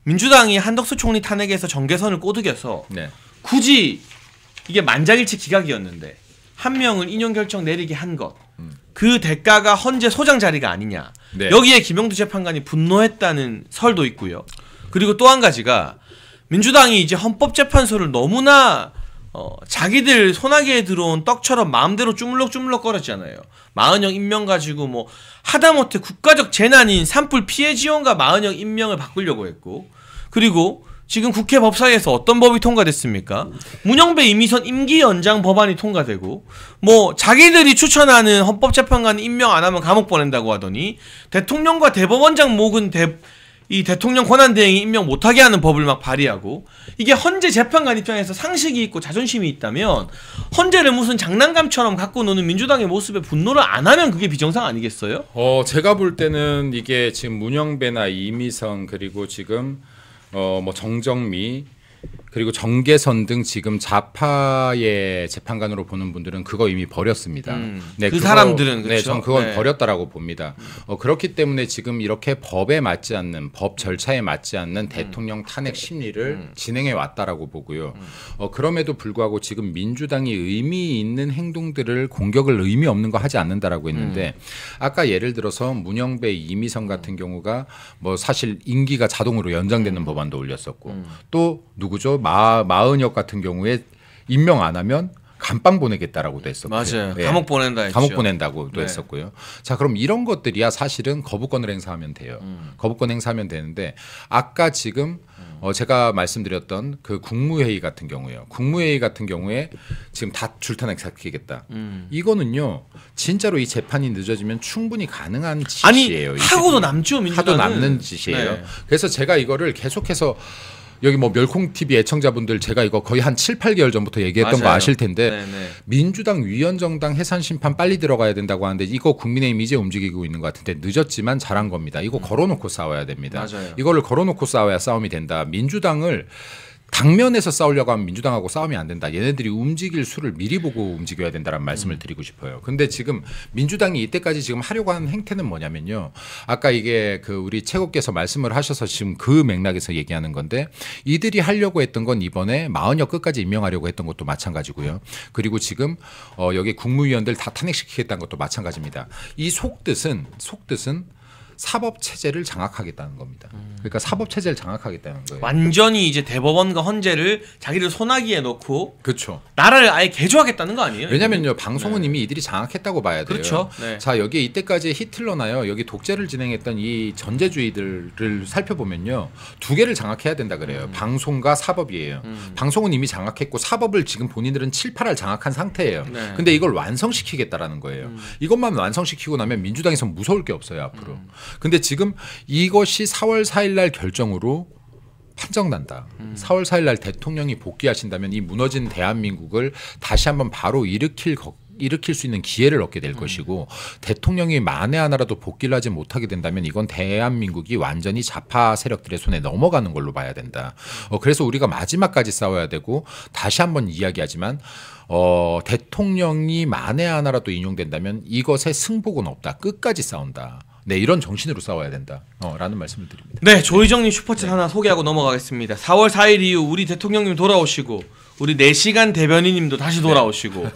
민주당이 한덕수 총리 탄핵에서 정계선을 꼬드겨서 네. 굳이 이게 만장일치 기각이었는데 한 명을 인용 결정 내리게 한 것. 그 대가가 헌재 소장 자리가 아니냐. 네. 여기에 김영두 재판관이 분노했다는 설도 있고요. 그리고 또 한 가지가 민주당이 이제 헌법재판소를 너무나 자기들 손아귀에 들어온 떡처럼 마음대로 주물럭주물럭 거렸잖아요. 마은영 임명 가지고 뭐 하다못해 국가적 재난인 산불 피해 지원과 마은영 임명을 바꾸려고 했고, 그리고 지금 국회 법사위에서 어떤 법이 통과됐습니까? 문영배 이미선 임기 연장 법안이 통과되고, 뭐 자기들이 추천하는 헌법재판관 임명 안 하면 감옥 보낸다고 하더니 대통령과 대법원장 목은 이 대통령 권한대행이 임명 못하게 하는 법을 막 발의하고, 이게 헌재 재판관 입장에서 상식이 있고 자존심이 있다면 헌재를 무슨 장난감처럼 갖고 노는 민주당의 모습에 분노를 안 하면 그게 비정상 아니겠어요? 제가 볼 때는 이게 지금 문영배나 이미선 그리고 지금 뭐 정정미 그리고 정계선 등 지금 좌파의 재판관으로 보는 분들은 그거 이미 버렸습니다. 네, 그 사람들은 그렇죠? 네, 전 그건 네. 버렸다라고 봅니다. 그렇기 때문에 지금 이렇게 법에 맞지 않는, 법 절차에 맞지 않는 대통령 탄핵 심리를 진행해 왔다라고 보고요. 그럼에도 불구하고 지금 민주당이 의미 있는 행동들을 공격을 의미 없는 거 하지 않는다라고 했는데 아까 예를 들어서 문영배, 이미선 같은 경우가 뭐 사실 임기가 자동으로 연장되는 법안도 올렸었고 또 누구죠? 마은혁 같은 경우에 임명 안 하면 감방 보내겠다라고도 했었고요. 맞아요. 네. 감옥 보낸다 했죠. 감옥 보낸다고도 네. 했었고요. 자, 그럼 이런 것들이야 사실은 거부권을 행사하면 돼요. 거부권 행사하면 되는데 아까 지금 제가 말씀드렸던 그 국무회의 같은 경우요. 국무회의 같은 경우에 지금 다 줄탄핵 시키겠다. 이거는요. 진짜로 이 재판이 늦어지면 충분히 가능한 짓이에요. 아니 하고도 남죠. 민주당은. 하도 남는 짓이에요. 네. 그래서 제가 이거를 계속해서 여기 뭐 멸콩TV 애청자분들 제가 이거 거의 한 7, 8개월 전부터 얘기했던 맞아요. 거 아실 텐데 네네. 민주당 위원정당 해산심판 빨리 들어가야 된다고 하는데 이거 국민의힘이 이제 움직이고 있는 것 같은데 늦었지만 잘한 겁니다. 이거 걸어놓고 싸워야 됩니다. 맞아요. 이거를 걸어놓고 싸워야 싸움이 된다. 민주당을 당면에서 싸우려고 하면 민주당하고 싸우면 안 된다. 얘네들이 움직일 수를 미리 보고 움직여야 된다는 말씀을 드리고 싶어요. 근데 지금 민주당이 이때까지 지금 하려고 하는 행태는 뭐냐면요. 아까 이게 그 우리 최고께서 말씀을 하셔서 지금 그 맥락에서 얘기하는 건데 이들이 하려고 했던 건 이번에 마은혁 끝까지 임명하려고 했던 것도 마찬가지고요. 그리고 지금 여기 국무위원들 다 탄핵시키겠다는 것도 마찬가지입니다. 이 속뜻은 사법 체제를 장악하겠다는 겁니다. 그러니까 사법 체제를 장악하겠다는 거예요. 완전히 이제 대법원과 헌재를 자기들 손아귀에 넣고 그렇죠. 나라를 아예 개조하겠다는 거 아니에요? 왜냐면요. 방송은 이미 이들이 장악했다고 봐야 돼요. 그렇죠. 네. 자, 여기 이때까지 히틀러나요. 여기 독재를 진행했던 이 전제주의들을 살펴보면요. 두 개를 장악해야 된다 그래요. 방송과 사법이에요. 방송은 이미 장악했고 사법을 지금 본인들은 7, 8할 장악한 상태예요. 네. 근데 이걸 완성시키겠다라는 거예요. 이것만 완성시키고 나면 민주당에서 무서울 게 없어요, 앞으로. 근데 지금 이것이 4월 4일 날 결정으로 판정난다. 4월 4일 날 대통령이 복귀하신다면 이 무너진 대한민국을 다시 한번 바로 일으킬 수 있는 기회를 얻게 될 것이고 대통령이 만에 하나라도 복귀를 하지 못하게 된다면 이건 대한민국이 완전히 좌파 세력들의 손에 넘어가는 걸로 봐야 된다. 그래서 우리가 마지막까지 싸워야 되고 다시 한번 이야기하지만 대통령이 만에 하나라도 인용된다면 이것에 승복은 없다. 끝까지 싸운다. 네, 이런 정신으로 싸워야 된다. 라는 말씀을 드립니다. 네, 조희정님 슈퍼챗 하나 소개하고 넘어가겠습니다. 4월 4일 이후 우리 대통령님 돌아오시고 우리 4시간 대변인님도 다시 돌아오시고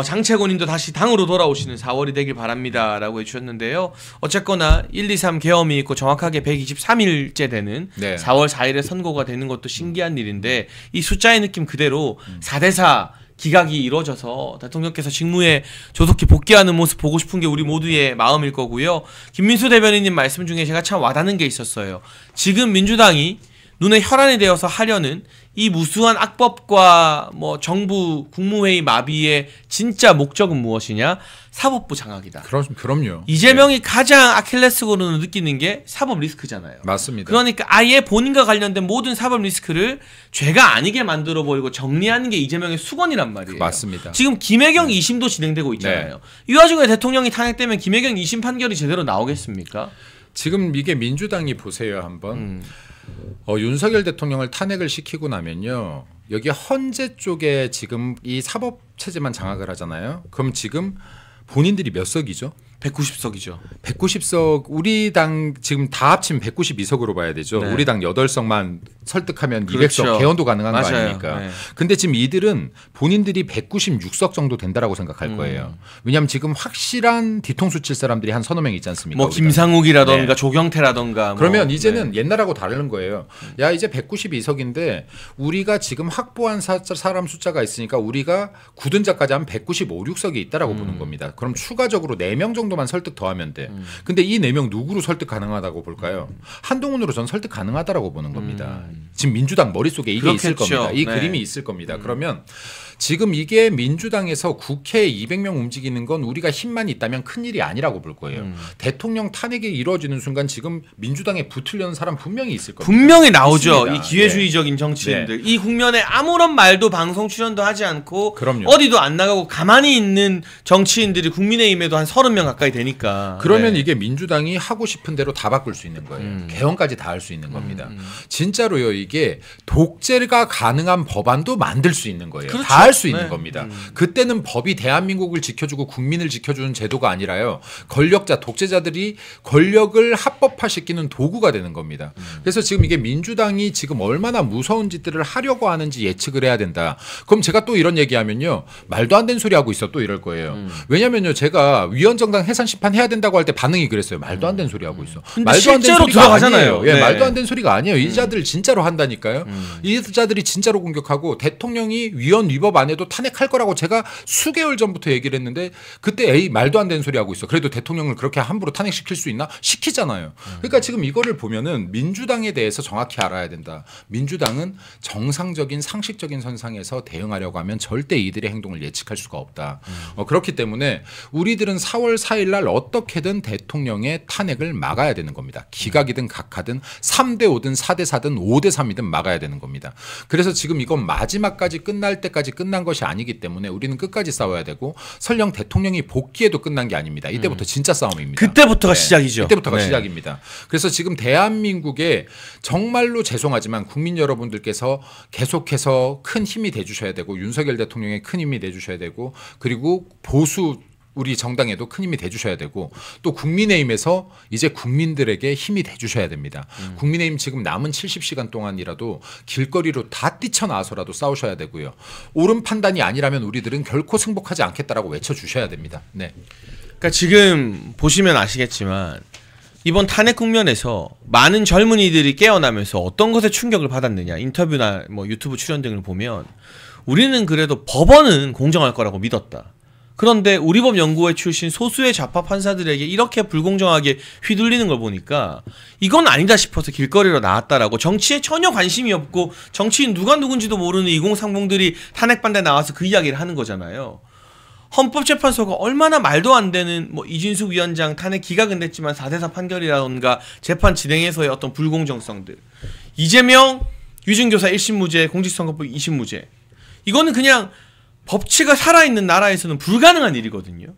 장채곤님도 다시 당으로 돌아오시는 4월이 되길 바랍니다 라고 해주셨는데요. 어쨌거나 1, 2, 3 계엄이 있고 정확하게 123일째 되는 네. 4월 4일에 선고가 되는 것도 신기한 일인데 이 숫자의 느낌 그대로 4대4 기각이 이루어져서 대통령께서 직무에 조속히 복귀하는 모습 보고 싶은 게 우리 모두의 마음일 거고요. 김민수 대변인님 말씀 중에 제가 참 와닿는 게 있었어요. 지금 민주당이 눈에 혈안이 되어서 하려는 이 무수한 악법과 뭐 정부 국무회의 마비의 진짜 목적은 무엇이냐? 사법부 장악이다. 그럼요. 이재명이 네. 가장 아킬레스건으로 느끼는 게 사법 리스크잖아요. 맞습니다. 그러니까 아예 본인과 관련된 모든 사법 리스크를 죄가 아니게 만들어버리고 정리하는 게 이재명의 수건이란 말이에요. 맞습니다. 지금 김혜경 2심도 진행되고 있잖아요. 네. 이 와중에 대통령이 탄핵되면 김혜경 2심 판결이 제대로 나오겠습니까? 지금 이게 민주당이 보세요 한번. 윤석열 대통령을 탄핵을 시키고 나면요. 여기 헌재 쪽에 지금 이 사법 체제만 장악을 하잖아요. 그럼 지금 본인들이 몇 석이죠? 190석이죠. 190석 우리 당 지금 다 합치면 192석으로 봐야 되죠. 네. 우리 당 8석만 설득하면 그렇죠. 200석 개헌도 가능한 맞아요. 거 아닙니까? 네. 근데 지금 이들은 본인들이 196석 정도 된다라고 생각할 거예요. 왜냐하면 지금 확실한 뒤통수 칠 사람들이 한 서너 명 있지 않습니까? 뭐 우리가. 김상욱이라던가 네. 조경태라던가 그러면 뭐. 이제는 네. 옛날하고 다른 거예요. 야 이제 192석인데 우리가 지금 확보한 사람 숫자가 있으니까 우리가 굳은자까지 한 195, 6석이 있다라고 보는 겁니다. 그럼 추가적으로 4명 정도만 설득 더하면 돼. 근데 이 4명 누구로 설득 가능하다고 볼까요? 한동훈으로 전 설득 가능하다라고 보는 겁니다. 지금 민주당 머릿속에 이게 있을 그렇겠죠. 겁니다. 이 네. 그림이 있을 겁니다. 그러면 지금 이게 민주당에서 국회에 200명 움직이는 건 우리가 힘만 있다면 큰일이 아니라고 볼 거예요. 대통령 탄핵이 이루어지는 순간 지금 민주당에 붙으려는 사람 분명히 있을 겁니다. 분명히 나오죠. 있습니다. 이 기회주의적인 정치인들. 이 국면에 아무런 말도 방송 출연도 하지 않고 그럼요. 어디도 안 나가고 가만히 있는 정치인들이 국민의힘에도 한 30명 가까이 되니까. 그러면 네. 이게 민주당이 하고 싶은 대로 다 바꿀 수 있는 거예요. 개헌까지 다 할 수 있는 겁니다. 진짜로요. 이게 독재가 가능한 법안도 만들 수 있는 거예요. 그렇죠. 다 할 수 있는 네. 겁니다. 그때는 법이 대한민국을 지켜주고 국민을 지켜주는 제도가 아니라요. 권력자, 독재자들이 권력을 합법화시키는 도구가 되는 겁니다. 그래서 지금 이게 민주당이 지금 얼마나 무서운 짓들을 하려고 하는지 예측을 해야 된다. 그럼 제가 또 이런 얘기하면요. 말도 안 되는 소리 하고 있어 또 이럴 거예요. 왜냐면요. 제가 위헌정당 해산 심판 해야 된다고 할 때 반응이 그랬어요. 말도 안 되는 소리 하고 있어. 근데 말도 안 되는 실제로 소리가 들어가잖아요. 아니에요. 예, 네. 말도 안 되는 소리가 아니에요. 이 자들 진짜로 한다니까요. 이 자들이 진짜로 공격하고 대통령이 위헌 위법 안 해도 탄핵할 거라고 제가 수개월 전부터 얘기를 했는데 그때 에이 말도 안 되는 소리 하고 있어. 그래도 대통령을 그렇게 함부로 탄핵시킬 수 있나? 시키잖아요. 그러니까 지금 이거를 보면은 민주당에 대해서 정확히 알아야 된다. 민주당은 정상적인 상식적인 선상에서 대응하려고 하면 절대 이들의 행동을 예측할 수가 없다. 그렇기 때문에 우리들은 4월 4일 날 어떻게든 대통령의 탄핵을 막아야 되는 겁니다. 기각이든 각하든 3대 5든 4대 4든 5대 3이든 막아야 되는 겁니다. 그래서 지금 이건 마지막까지 끝날 때까지 끝난 것이 아니기 때문에 우리는 끝까지 싸워야 되고 설령 대통령이 복귀해도 끝난 게 아닙니다. 이때부터 진짜 싸움입니다. 그때부터가 시작이죠. 이때부터가 네. 시작입니다. 그래서 지금 대한민국에 정말로 죄송하지만 국민 여러분들께서 계속해서 큰 힘이 돼주셔야 되고 윤석열 대통령에 큰 힘이 돼주셔야 되고 그리고 보수 우리 정당에도 큰 힘이 돼주셔야 되고 또 국민의힘에서 이제 국민들에게 힘이 돼주셔야 됩니다. 국민의힘 지금 남은 70시간 동안이라도 길거리로 다 뛰쳐나와서라도 싸우셔야 되고요. 옳은 판단이 아니라면 우리들은 결코 승복하지 않겠다라고 외쳐주셔야 됩니다. 네. 그러니까 지금 보시면 아시겠지만 이번 탄핵 국면에서 많은 젊은이들이 깨어나면서 어떤 것에 충격을 받았느냐 인터뷰나 뭐 유튜브 출연 등을 보면 우리는 그래도 법원은 공정할 거라고 믿었다. 그런데 우리법연구회 출신 소수의 좌파 판사들에게 이렇게 불공정하게 휘둘리는 걸 보니까 이건 아니다 싶어서 길거리로 나왔다라고 정치에 전혀 관심이 없고 정치인 누가 누군지도 모르는 2030들이 탄핵반대 나와서 그 이야기를 하는 거잖아요. 헌법재판소가 얼마나 말도 안 되는 뭐 이진숙 위원장 탄핵 기각은 됐지만 4대4 판결이라던가 재판 진행에서의 어떤 불공정성들 이재명 유증교사 1심 무죄 공직선거법 2심 무죄 이거는 그냥 법치가 살아있는 나라에서는 불가능한 일이거든요.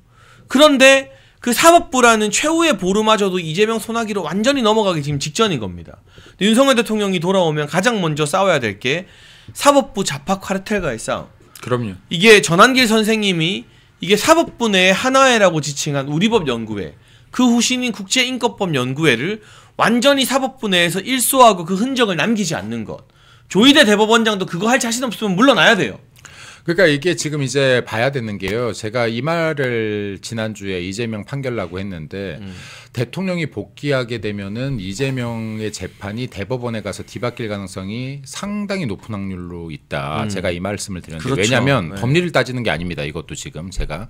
그런데 그 사법부라는 최후의 보루마저도 이재명 손아귀로 완전히 넘어가기 지금 직전인 겁니다. 윤석열 대통령이 돌아오면 가장 먼저 싸워야 될 게 사법부 좌파 카르텔과의 싸움. 그럼요. 이게 전한길 선생님이 이게 사법부 내의 하나회라고 지칭한 우리법연구회 그 후신인 국제인권법연구회를 완전히 사법부 내에서 일소하고 그 흔적을 남기지 않는 것. 조희대 대법원장도 그거 할 자신 없으면 물러나야 돼요. 그러니까 이게 지금 이제 봐야 되는 게요. 제가 이 말을 지난주에 이재명 판결 나고 했는데 대통령이 복귀하게 되면은 이재명의 재판이 대법원에 가서 뒤바뀔 가능성이 상당히 높은 확률로 있다. 제가 이 말씀을 드렸는데 그렇죠. 왜냐하면 네. 법리를 따지는 게 아닙니다. 이것도 지금 제가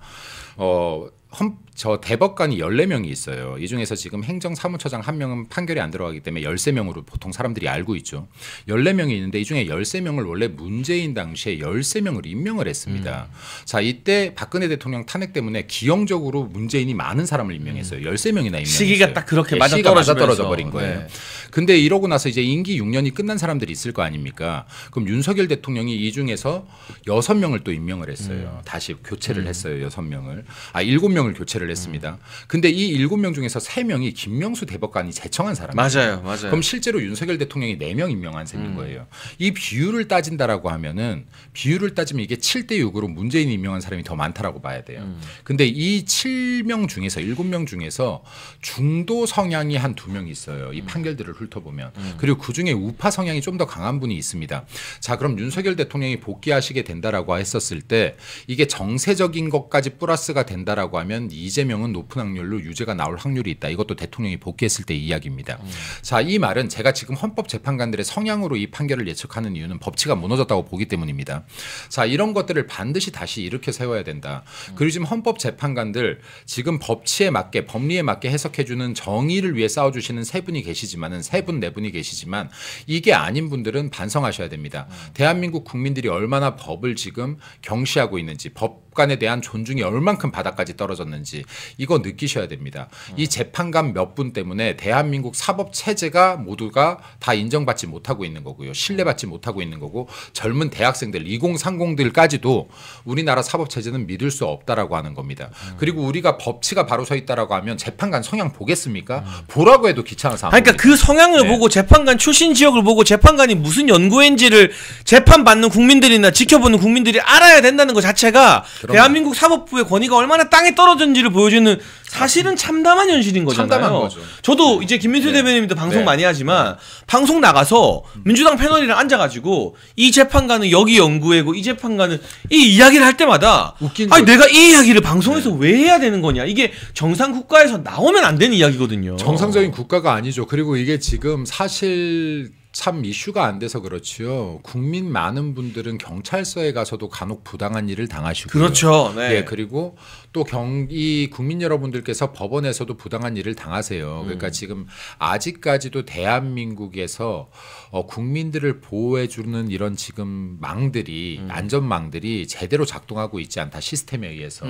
저 대법관이 14명이 있어요. 이 중에서 지금 행정사무처장 1명은 판결이 안 들어가기 때문에 13명으로 보통 사람들이 알고 있죠. 14명이 있는데 이 중에 13명을 원래 문재인 당시에 13명을 임명을 했습니다. 자, 이때 박근혜 대통령 탄핵 때문에 기형적으로 문재인이 많은 사람을 임명했어요. 13명이나 임명했어요. 시기가 딱 그렇게 시기가 맞아떨어지면서. 맞아떨어져 버린 거예요. 네. 근데 이러고 나서 이제 임기 6년이 끝난 사람들이 있을 거 아닙니까? 그럼 윤석열 대통령이 이 중에서 6명을 또 임명을 했어요. 다시 교체를 했어요. 6명을. 7명 7명을 교체를 했습니다. 근데 이 7명 중에서 3명이 김명수 대법관이 제청한 사람이에요. 맞아요. 그럼 실제로 윤석열 대통령이 4명 임명한 셈인 거예요. 이 비율을 따진다라고 하면은 비율을 따지면 이게 7대 6으로 문재인이 임명한 사람이 더 많다라고 봐야 돼요. 근데 이 7명 중에서 7명 중에서 중도 성향이 한 2명 있어요. 이 판결들을 훑어보면. 그리고 그중에 우파 성향이 좀 더 강한 분이 있습니다. 자, 그럼 윤석열 대통령이 복귀하시게 된다라고 했었을 때 이게 정세적인 것까지 플러스가 된다라고 하면 이재명은 높은 확률로 유죄가 나올 확률이 있다. 이것도 대통령이 복귀했을 때 이야기입니다. 자, 이 말은 제가 지금 헌법재판관들의 성향으로 이 판결을 예측하는 이유는 법치가 무너졌다고 보기 때문입니다. 자, 이런 것들을 반드시 다시 일으켜 세워야 된다. 그리고 지금 헌법재판관들 지금 법치에 맞게 법리에 맞게 해석해주는 정의를 위해 싸워주시는 세 분이 계시지만은 세 분, 네 분이 계시지만 이게 아닌 분들은 반성하셔야 됩니다. 대한민국 국민들이 얼마나 법을 지금 경시하고 있는지 법관에 대한 존중이 얼만큼 바닥까지 떨어졌는지 이거 느끼셔야 됩니다. 이 재판관 몇 분 때문에 대한민국 사법 체제가 모두가 다 인정받지 못하고 있는 거고요. 신뢰받지 못하고 있는 거고 젊은 대학생들 2030들까지도 우리나라 사법 체제는 믿을 수 없다라고 하는 겁니다. 그리고 우리가 법치가 바로 서 있다라고 하면 재판관 성향 보겠습니까? 보라고 해도 귀찮아서 안 그러니까 그 성향을 보고 재판관 출신 지역을 보고 재판관이 무슨 연구인지를 재판받는 국민들이나 지켜보는 국민들이 알아야 된다는 것 자체가 대한민국 사법부의 권위가 얼마나 땅에 떨어졌는지를 보여주는 사실은 참담한 현실인 거잖아요. 참담한 거죠. 저도 이제 김민수 대변인도 방송 많이 하지만 방송 나가서 민주당 패널이랑 앉아가지고 이 재판관은 여기 연구회고 이 재판관은 이 이야기를 할 때마다 아니 내가 이 이야기를 방송에서 왜 해야 되는 거냐. 이게 정상 국가에서 나오면 안 되는 이야기거든요. 정상적인 국가가 아니죠. 그리고 이게 지금 사실 참 이슈가 안 돼서 그렇지요. 국민 많은 분들은 경찰서에 가서도 간혹 부당한 일을 당하시고요. 그렇죠. 네. 예, 그리고 또 이 국민 여러분들께서 법원에서도 부당한 일을 당하세요. 그러니까 지금 아직까지도 대한민국에서 국민들을 보호해주는 이런 지금 망들이 안전망들이 제대로 작동하고 있지 않다. 시스템에 의해서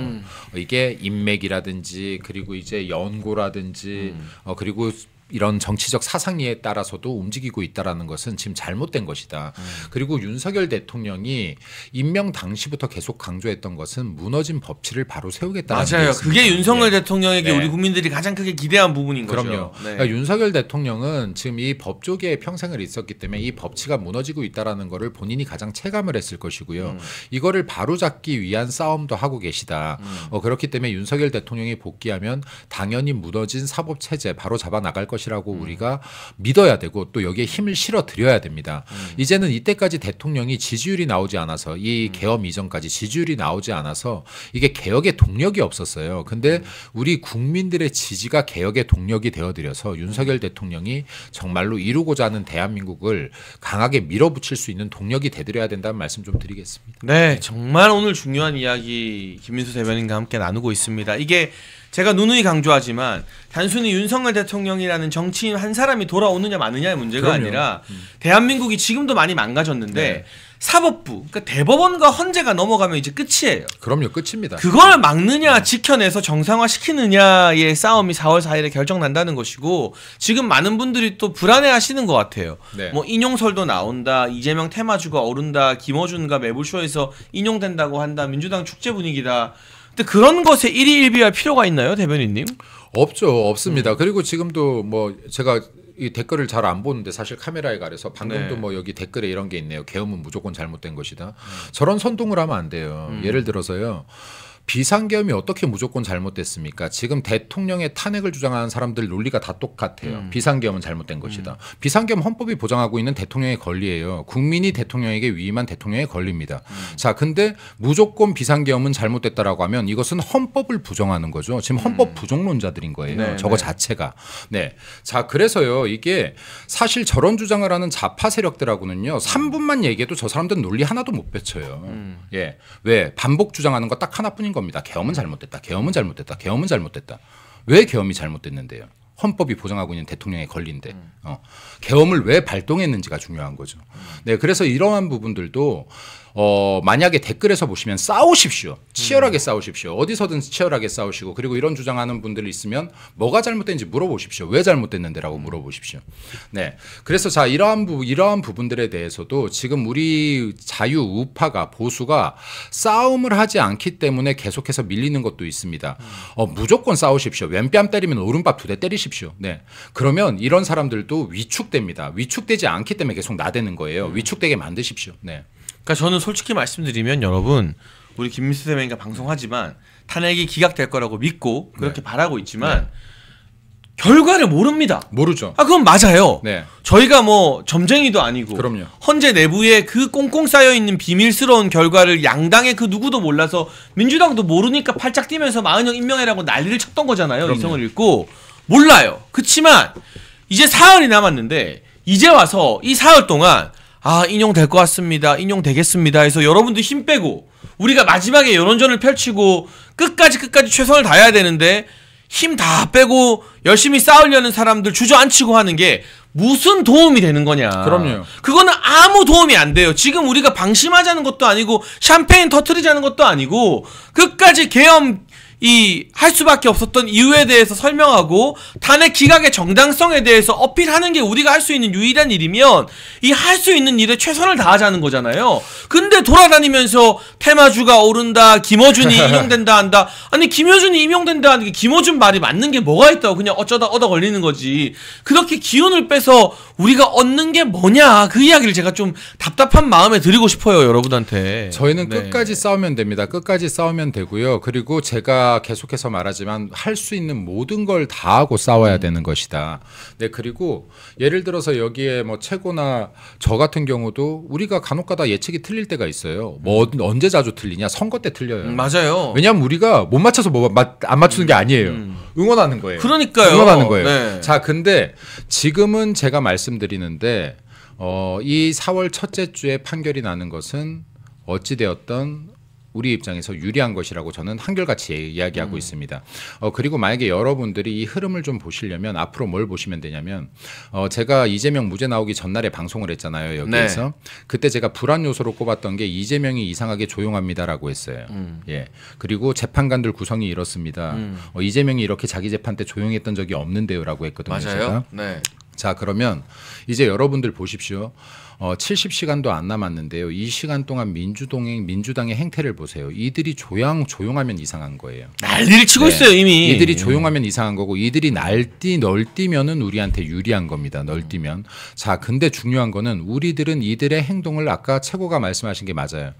이게 인맥이라든지 그리고 이제 연고라든지 그리고 이런 정치적 사상리에 따라서도 움직이고 있다라는 것은 지금 잘못된 것이다. 그리고 윤석열 대통령이 임명 당시부터 계속 강조했던 것은 무너진 법치를 바로 세우겠다는 게 맞아요. 있습니다. 그게 윤석열 대통령에게 네. 우리 국민들이 가장 크게 기대한 부분인 거죠. 그럼요. 네. 그러니까 윤석열 대통령은 지금 이 법조계에 평생을 있었기 때문에 이 법치가 무너지고 있다라는 거를 본인이 가장 체감을 했을 것이고요. 이거를 바로잡기 위한 싸움도 하고 계시다. 그렇기 때문에 윤석열 대통령이 복귀하면 당연히 무너진 사법 체제 바로 잡아 나갈 것이라고 우리가 믿어야 되고 또 여기에 힘을 실어 드려야 됩니다. 이제는 이때까지 대통령이 지지율이 나오지 않아서 이 계엄 이전까지 지지율이 나오지 않아서 이게 개혁의 동력이 없었어요. 근데 우리 국민들의 지지가 개혁의 동력이 되어드려서 윤석열 대통령이 정말로 이루고자 하는 대한민국을 강하게 밀어붙일 수 있는 동력이 되드려야 된다는 말씀 좀 드리겠습니다. 네, 정말 오늘 중요한 이야기 김민수 대변인과 함께 나누고 있습니다. 이게 제가 누누이 강조하지만 단순히 윤석열 대통령이라는 정치인 한 사람이 돌아오느냐 마느냐의 문제가 그럼요. 아니라 대한민국이 지금도 많이 망가졌는데 사법부, 그러니까 대법원과 헌재가 넘어가면 이제 끝이에요. 그럼요, 끝입니다. 그걸 막느냐 지켜내서 정상화시키느냐의 싸움이 4월 4일에 결정난다는 것이고 지금 많은 분들이 또 불안해하시는 것 같아요. 네. 뭐 인용설도 나온다, 이재명 테마주가 오른다, 김어준과 매불쇼에서 인용된다고 한다, 민주당 축제 분위기다. 근데 그런 것에 일희일비할 필요가 있나요, 대변인님? 없죠, 없습니다. 그리고 지금도 뭐 제가 이 댓글을 잘 안 보는데 사실 카메라에 가려서 방금도 뭐 여기 댓글에 이런 게 있네요. 계엄은 무조건 잘못된 것이다. 저런 선동을 하면 안 돼요. 예를 들어서요. 비상계엄이 어떻게 무조건 잘못됐습니까? 지금 대통령의 탄핵을 주장하는 사람들 논리가 다 똑같아요. 비상계엄은 잘못된 것이다. 비상계엄 헌법이 보장하고 있는 대통령의 권리예요. 국민이 대통령에게 위임한 대통령의 권리입니다. 자, 근데 무조건 비상계엄은 잘못됐다라고 하면 이것은 헌법을 부정하는 거죠. 지금 헌법 부정론자들인 거예요. 네, 저거 네. 자체가. 네. 자, 그래서요. 이게 사실 저런 주장을 하는 좌파 세력들하고는요. 3분만 얘기해도 저 사람들은 논리 하나도 못 뱉어요. 예. 왜? 반복 주장하는 거 딱 하나뿐인 겁니다. 계엄은 잘못됐다. 계엄은 잘못됐다. 계엄은 잘못됐다. 왜 계엄이 잘못됐는데요? 헌법이 보장하고 있는 대통령의 권리인데 계엄을 왜 발동했는지가 중요한 거죠. 네, 그래서 이러한 부분들도 만약에 댓글에서 보시면 싸우십시오. 치열하게 싸우십시오. 어디서든 치열하게 싸우시고 그리고 이런 주장하는 분들이 있으면 뭐가 잘못된지 물어보십시오. 왜 잘못됐는데라고 물어보십시오. 네. 그래서 자 이러한 부분들에 대해서도 지금 우리 자유 우파가 보수가 싸움을 하지 않기 때문에 계속해서 밀리는 것도 있습니다. 무조건 싸우십시오. 왼뺨 때리면 오른밥 2대 때리십시오. 네. 그러면 이런 사람들도 위축됩니다. 위축되지 않기 때문에 계속 나대는 거예요. 위축되게 만드십시오. 네. 그러니까 저는 솔직히 말씀드리면 여러분 우리 김민수 대변인과 방송하지만 탄핵이 기각될 거라고 믿고 그렇게 바라고 있지만 결과를 모릅니다. 모르죠. 그건 맞아요. 네. 저희가 뭐 점쟁이도 아니고 그럼요. 헌재 내부에 그 꽁꽁 쌓여있는 비밀스러운 결과를 양당의 그 누구도 몰라서 민주당도 모르니까 팔짝 뛰면서 마은영 임명해라고 난리를 쳤던 거잖아요. 그럼요. 이성을 읽고 몰라요. 그치만 이제 사흘이 남았는데 이제 와서 이 사흘 동안 인용될 것 같습니다. 인용되겠습니다. 해서 여러분들 힘 빼고 우리가 마지막에 여론전을 펼치고 끝까지 최선을 다해야 되는데 힘 다 빼고 열심히 싸우려는 사람들 주저앉히고 하는 게 무슨 도움이 되는 거냐. 그럼요. 그거는 아무 도움이 안 돼요. 지금 우리가 방심하자는 것도 아니고 샴페인 터트리자는 것도 아니고 끝까지 계엄 할 수밖에 없었던 이유에 대해서 설명하고 탄핵 기각의 정당성에 대해서 어필하는 게 우리가 할 수 있는 유일한 일이면 이 할 수 있는 일에 최선을 다하자는 거잖아요. 근데 돌아다니면서 테마주가 오른다, 김어준이 임용된다 한다. 아니 김어준이 임용된다 하는 게 김어준 말이 맞는 게 뭐가 있다고 그냥 어쩌다 얻어 걸리는 거지. 그렇게 기운을 빼서 우리가 얻는 게 뭐냐 그 이야기를 제가 좀 답답한 마음에 드리고 싶어요 여러분한테. 저희는 끝까지 싸우면 됩니다. 끝까지 싸우면 되고요. 그리고 제가 계속해서 말하지만 할 수 있는 모든 걸 다 하고 싸워야 되는 것이다. 네, 그리고 예를 들어서 여기에 뭐 최고나 저 같은 경우도 우리가 간혹가다 예측이 틀릴 때가 있어요. 뭐 언제 자주 틀리냐? 선거 때 틀려요. 맞아요. 왜냐하면 우리가 못 맞춰서 안 맞추는 게 아니에요. 응원하는 거예요. 그러니까요. 응원하는 거예요. 네. 자, 근데 지금은 제가 말씀드리는데 이 4월 첫째 주에 판결이 나는 것은 어찌되었던 우리 입장에서 유리한 것이라고 저는 한결같이 이야기하고 있습니다. 그리고 만약에 여러분들이 이 흐름을 좀 보시려면 앞으로 뭘 보시면 되냐면 제가 이재명 무죄 나오기 전날에 방송을 했잖아요. 여기에서. 네. 그때 제가 불안 요소로 꼽았던 게 이재명이 이상하게 조용합니다라고 했어요. 예. 그리고 재판관들 구성이 이렇습니다. 이재명이 이렇게 자기 재판 때 조용했던 적이 없는데요라고 했거든요. 맞아요. 제가. 네. 자, 그러면 이제 여러분들 보십시오. 70시간도 안 남았는데요. 이 시간 동안 민주당의 행태를 보세요. 이들이 조용하면 이상한 거예요. 난리를 치고 있어요 이미. 이들이 조용하면 이상한 거고 이들이 널뛰면은 우리한테 유리한 겁니다. 널뛰면. 자, 근데 중요한 거는 우리들은 이들의 행동을 아까 최고가 말씀하신 게 맞아요.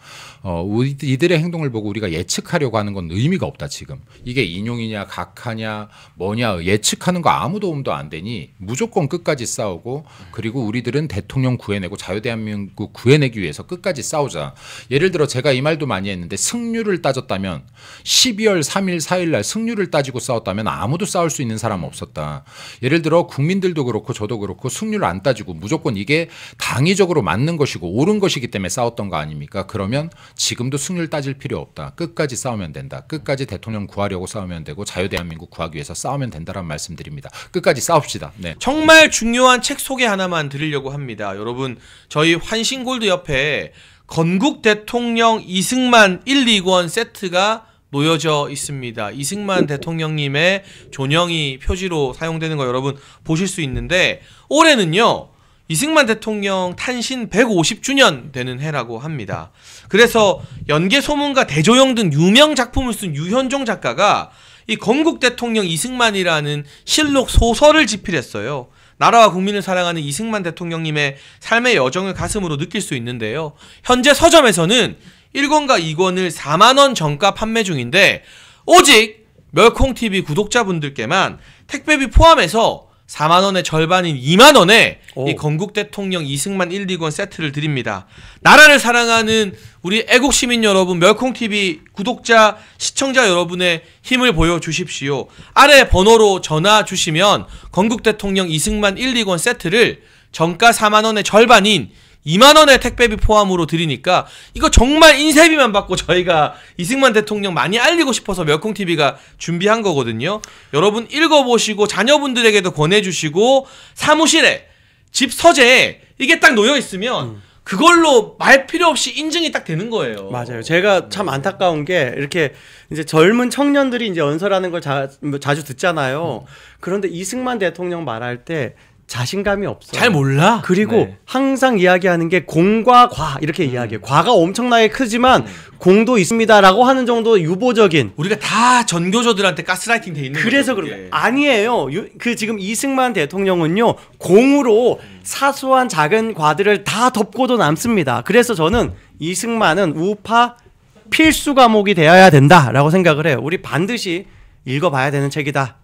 이들의 행동을 보고 우리가 예측하려고 하는 건 의미가 없다 지금. 이게 인용이냐 각하냐 뭐냐 예측하는 거 아무 도움도 안 되니 무조건 끝까지 싸우고 그리고 우리들은 대통령 구해내고 자유대한민국 구해내기 위해서 끝까지 싸우자. 예를 들어 제가 이 말도 많이 했는데 승률을 따졌다면 12월 3일 4일 날 승률을 따지고 싸웠다면 아무도 싸울 수 있는 사람 없었다. 예를 들어 국민들도 그렇고 저도 그렇고 승률을 안 따지고 무조건 이게 당위적으로 맞는 것이고 옳은 것이기 때문에 싸웠던 거 아닙니까? 그러면 지금도 승률 따질 필요 없다. 끝까지 싸우면 된다. 끝까지 대통령 구하려고 싸우면 되고 자유대한민국 구하기 위해서 싸우면 된다라는 말씀드립니다. 끝까지 싸웁시다. 네. 정말 중요한 책 소개 하나만 드리려고 합니다. 여러분 저희 환신골드 옆에 건국 대통령 이승만 1, 2권 세트가 놓여져 있습니다. 이승만 대통령님의 존영이 표지로 사용되는 거 여러분 보실 수 있는데 올해는요. 이승만 대통령 탄신 150주년 되는 해라고 합니다. 그래서 연개소문과 대조영 등 유명 작품을 쓴 유현종 작가가 이 건국 대통령 이승만이라는 실록 소설을 집필했어요. 나라와 국민을 사랑하는 이승만 대통령님의 삶의 여정을 가슴으로 느낄 수 있는데요. 현재 서점에서는 1권과 2권을 4만원 정가 판매 중인데 오직 멸콩TV 구독자분들께만 택배비 포함해서 4만원의 절반인 2만원에 이 건국 대통령 이승만 1, 2권 세트를 드립니다. 나라를 사랑하는 우리 애국시민 여러분, 멸콩TV 구독자, 시청자 여러분의 힘을 보여주십시오. 아래 번호로 전화 주시면 건국 대통령 이승만 1, 2권 세트를 정가 4만원의 절반인 2만원의 택배비 포함으로 드리니까 이거 정말 인쇄비만 받고 저희가 이승만 대통령 많이 알리고 싶어서 멸콩TV가 준비한 거거든요. 여러분 읽어보시고 자녀분들에게도 권해주시고 사무실에 집 서재에 이게 딱 놓여있으면 그걸로 말 필요 없이 인증이 딱 되는 거예요. 맞아요. 제가 참 안타까운 게 이렇게 이제 젊은 청년들이 이제 연설하는 걸 자주 듣잖아요. 그런데 이승만 대통령 말할 때 자신감이 없어요. 잘 몰라. 그리고 네. 항상 이야기하는 게 공과 과 이렇게 이야기해요. 과가 엄청나게 크지만 공도 있습니다라고 하는 정도 유보적인. 우리가 다 전교조들한테 가스라이팅 돼 있는 그래서 거죠, 그런 그게. 아니에요. 그 지금 이승만 대통령은요 공으로 사소한 작은 과들을 다 덮고도 남습니다. 그래서 저는 이승만은 우파 필수 과목이 되어야 된다라고 생각을 해요. 우리 반드시 읽어봐야 되는 책이다.